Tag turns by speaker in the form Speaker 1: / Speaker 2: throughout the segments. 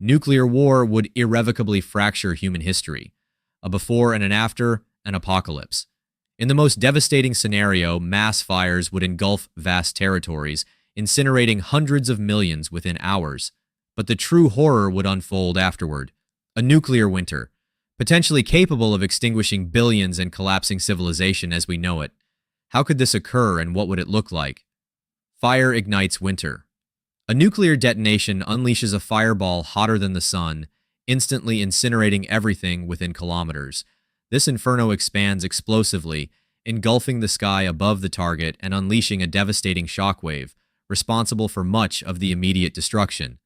Speaker 1: Nuclear war would irrevocably fracture human history. A before and an after, an apocalypse. In the most devastating scenario, mass fires would engulf vast territories, incinerating hundreds of millions within hours. But the true horror would unfold afterward. A nuclear winter, potentially capable of extinguishing billions and collapsing civilization as we know it. How could this occur and what would it look like? Fire ignites winter. A nuclear detonation unleashes a fireball hotter than the sun, instantly incinerating everything within kilometers. This inferno expands explosively, engulfing the sky above the target and unleashing a devastating shockwave, responsible for much of the immediate destruction.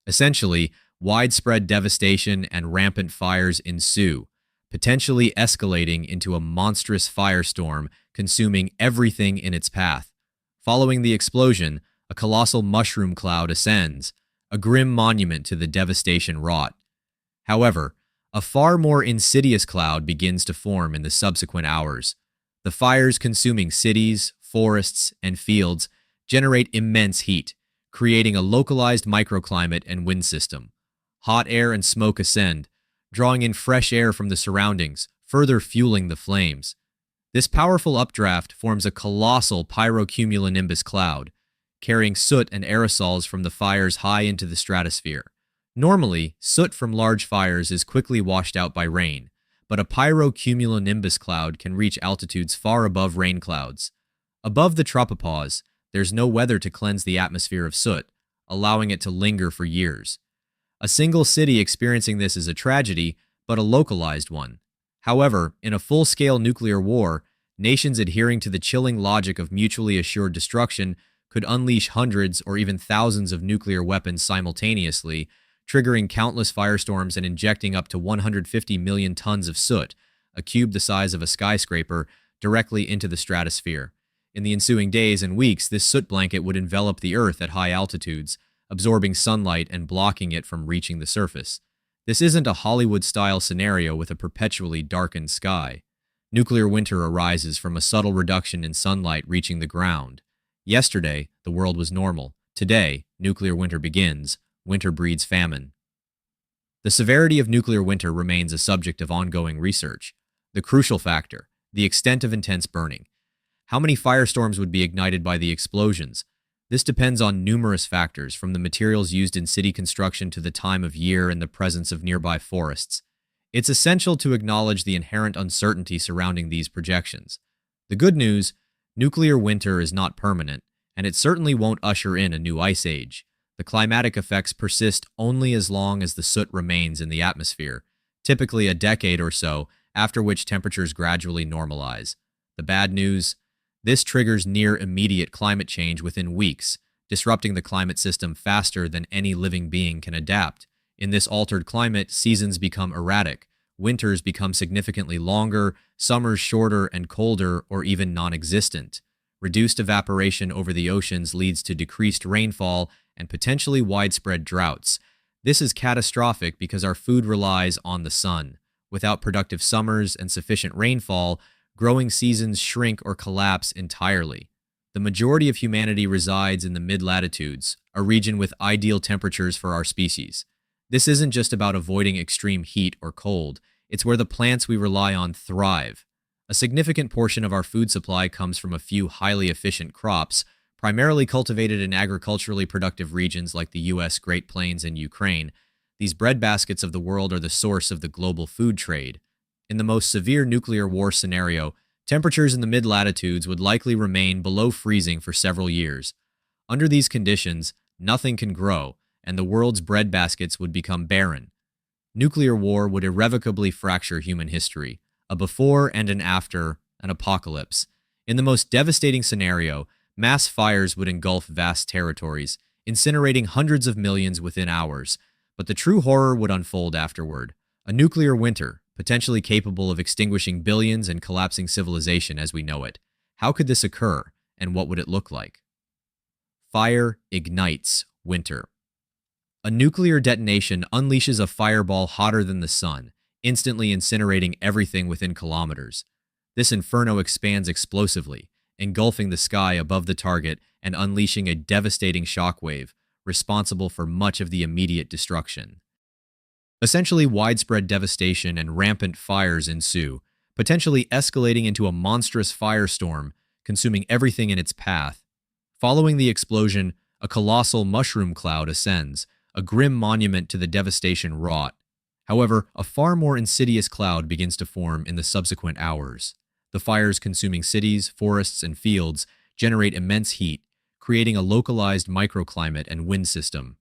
Speaker 1: Essentially, widespread devastation and rampant fires ensue, potentially escalating into a monstrous firestorm consuming everything in its path. Following the explosion, a colossal mushroom cloud ascends, a grim monument to the devastation wrought. However, a far more insidious cloud begins to form in the subsequent hours. The fires consuming cities, forests, and fields generate immense heat, creating a localized microclimate and wind system. Hot air and smoke ascend, drawing in fresh air from the surroundings, further fueling the flames. This powerful updraft forms a colossal pyrocumulonimbus cloud, carrying soot and aerosols from the fires high into the stratosphere. Normally, soot from large fires is quickly washed out by rain, but a pyrocumulonimbus cloud can reach altitudes far above rain clouds. Above the tropopause, there's no weather to cleanse the atmosphere of soot, allowing it to linger for years. A single city experiencing this is a tragedy, but a localized one. However, in a full-scale nuclear war, nations adhering to the chilling logic of mutually assured destruction could unleash hundreds or even thousands of nuclear weapons simultaneously, triggering countless firestorms and injecting up to 150 million tons of soot, a cube the size of a skyscraper, directly into the stratosphere. In the ensuing days and weeks, this soot blanket would envelop the Earth at high altitudes, absorbing sunlight and blocking it from reaching the surface. This isn't a Hollywood-style scenario with a perpetually darkened sky. Nuclear winter arises from a subtle reduction in sunlight reaching the ground. Yesterday, the world was normal. Today, nuclear winter begins. Winter breeds famine. The severity of nuclear winter remains a subject of ongoing research. The crucial factor, the extent of intense burning. How many firestorms would be ignited by the explosions? This depends on numerous factors, from the materials used in city construction to the time of year and the presence of nearby forests. It's essential to acknowledge the inherent uncertainty surrounding these projections. The good news, nuclear winter is not permanent, and it certainly won't usher in a new ice age. The climatic effects persist only as long as the soot remains in the atmosphere, typically a decade or so, after which temperatures gradually normalize. The bad news, this triggers near immediate climate change within weeks, disrupting the climate system faster than any living being can adapt. In this altered climate, seasons become erratic, winters become significantly longer, summers shorter and colder or even non-existent. Reduced evaporation over the oceans leads to decreased rainfall and potentially widespread droughts. This is catastrophic because our food relies on the sun. Without productive summers and sufficient rainfall, growing seasons shrink or collapse entirely. The majority of humanity resides in the mid-latitudes, a region with ideal temperatures for our species. This isn't just about avoiding extreme heat or cold, it's where the plants we rely on thrive. A significant portion of our food supply comes from a few highly efficient crops, primarily cultivated in agriculturally productive regions like the U.S. Great Plains and Ukraine. These breadbaskets of the world are the source of the global food trade. In the most severe nuclear war scenario, temperatures in the mid-latitudes would likely remain below freezing for several years. Under these conditions, nothing can grow, and the world's breadbaskets would become barren. Nuclear war would irrevocably fracture human history. A before and an after, an apocalypse. In the most devastating scenario, mass fires would engulf vast territories, incinerating hundreds of millions within hours. But the true horror would unfold afterward. A nuclear winter, potentially capable of extinguishing billions and collapsing civilization as we know it. How could this occur, and what would it look like? Fire ignites winter. A nuclear detonation unleashes a fireball hotter than the sun, instantly incinerating everything within kilometers. This inferno expands explosively, engulfing the sky above the target and unleashing a devastating shockwave, responsible for much of the immediate destruction. Essentially, widespread devastation and rampant fires ensue, potentially escalating into a monstrous firestorm, consuming everything in its path. Following the explosion, a colossal mushroom cloud ascends, a grim monument to the devastation wrought. However, a far more insidious cloud begins to form in the subsequent hours. The fires consuming cities, forests, and fields generate immense heat, creating a localized microclimate and wind system.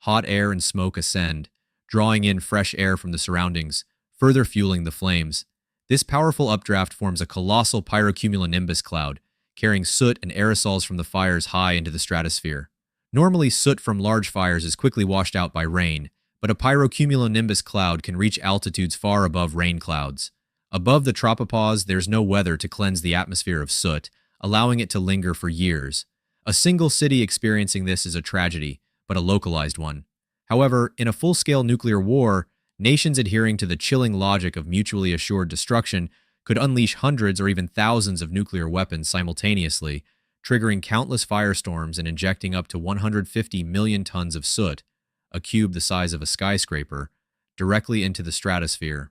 Speaker 1: Hot air and smoke ascend, drawing in fresh air from the surroundings, further fueling the flames. This powerful updraft forms a colossal pyrocumulonimbus cloud, carrying soot and aerosols from the fires high into the stratosphere. Normally, soot from large fires is quickly washed out by rain, but a pyrocumulonimbus cloud can reach altitudes far above rain clouds. Above the tropopause, there's no weather to cleanse the atmosphere of soot, allowing it to linger for years. A single city experiencing this is a tragedy, but a localized one. However, in a full-scale nuclear war, nations adhering to the chilling logic of mutually assured destruction could unleash hundreds or even thousands of nuclear weapons simultaneously, triggering countless firestorms and injecting up to 150 million tons of soot, a cube the size of a skyscraper, directly into the stratosphere.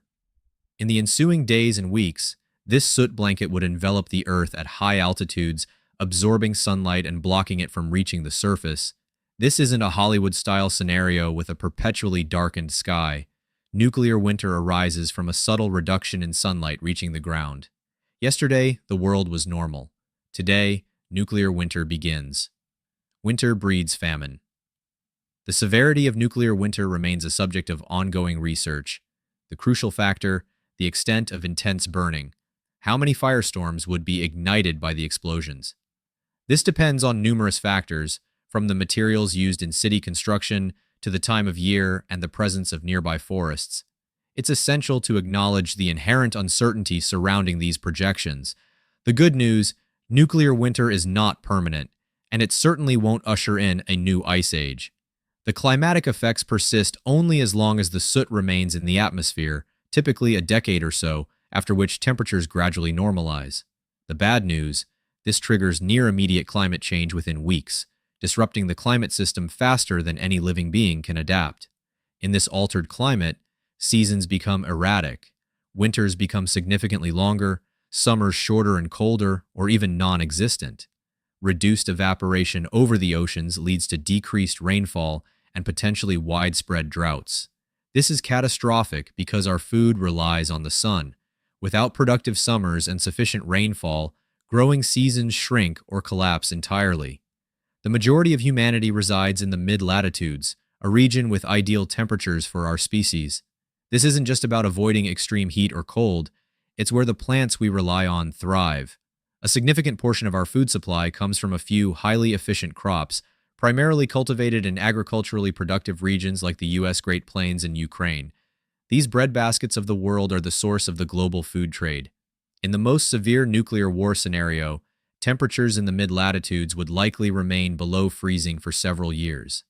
Speaker 1: In the ensuing days and weeks, this soot blanket would envelop the Earth at high altitudes, absorbing sunlight and blocking it from reaching the surface. This isn't a Hollywood-style scenario with a perpetually darkened sky. Nuclear winter arises from a subtle reduction in sunlight reaching the ground. Yesterday, the world was normal. Today, nuclear winter begins. Winter breeds famine. The severity of nuclear winter remains a subject of ongoing research. The crucial factor, the extent of intense burning. How many firestorms would be ignited by the explosions? This depends on numerous factors, from the materials used in city construction to the time of year and the presence of nearby forests. It's essential to acknowledge the inherent uncertainty surrounding these projections. The good news, nuclear winter is not permanent, and it certainly won't usher in a new ice age. The climatic effects persist only as long as the soot remains in the atmosphere, typically a decade or so, after which temperatures gradually normalize. The bad news, this triggers near-immediate climate change within weeks, disrupting the climate system faster than any living being can adapt. In this altered climate, seasons become erratic, winters become significantly longer, summers shorter and colder, or even non-existent. Reduced evaporation over the oceans leads to decreased rainfall and potentially widespread droughts. This is catastrophic because our food relies on the sun. Without productive summers and sufficient rainfall, growing seasons shrink or collapse entirely. The majority of humanity resides in the mid-latitudes, a region with ideal temperatures for our species. This isn't just about avoiding extreme heat or cold, it's where the plants we rely on thrive. A significant portion of our food supply comes from a few highly efficient crops, primarily cultivated in agriculturally productive regions like the U.S. Great Plains and Ukraine. These breadbaskets of the world are the source of the global food trade. In the most severe nuclear war scenario, temperatures in the mid-latitudes would likely remain below freezing for several years.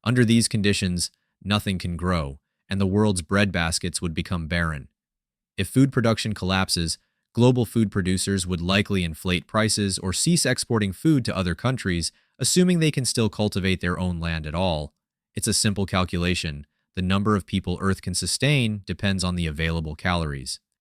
Speaker 1: Under these conditions, nothing can grow, and the world's breadbaskets would become barren. If food production collapses, global food producers would likely inflate prices or cease exporting food to other countries, assuming they can still cultivate their own land at all. It's a simple calculation. The number of people Earth can sustain depends on the available calories.